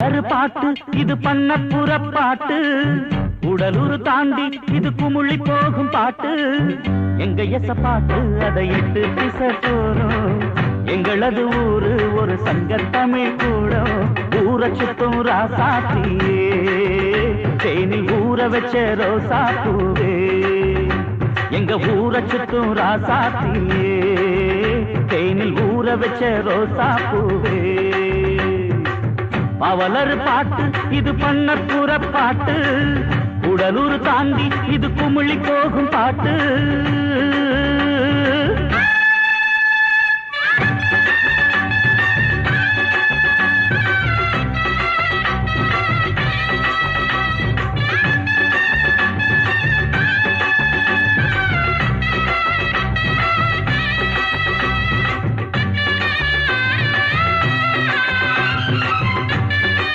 பாவலரு பாட்டு இது பண்ணப்புற பாட்டு உடலூர் தாண்டி இது குமுழி போகும் பாட்டு எங்க எச பாட்டு அதை எட்டு திசை போறோம் எங்களது ஊரு ஒரு சங்க தமிழ் கூட ஊரை சுத்தும் ராசாத்தியே தேனில் ஊற வச்ச ரோசா பூவே எங்க ஊரை சுத்தும் ராசாத்தியே தேனில் ஊற வச்ச ரோசா பூவே பாவலர் பாட்டு இது பண்ணப்புற பாட்டு உடலூர் தாண்டி இது குமிழி போகும் பாட்டு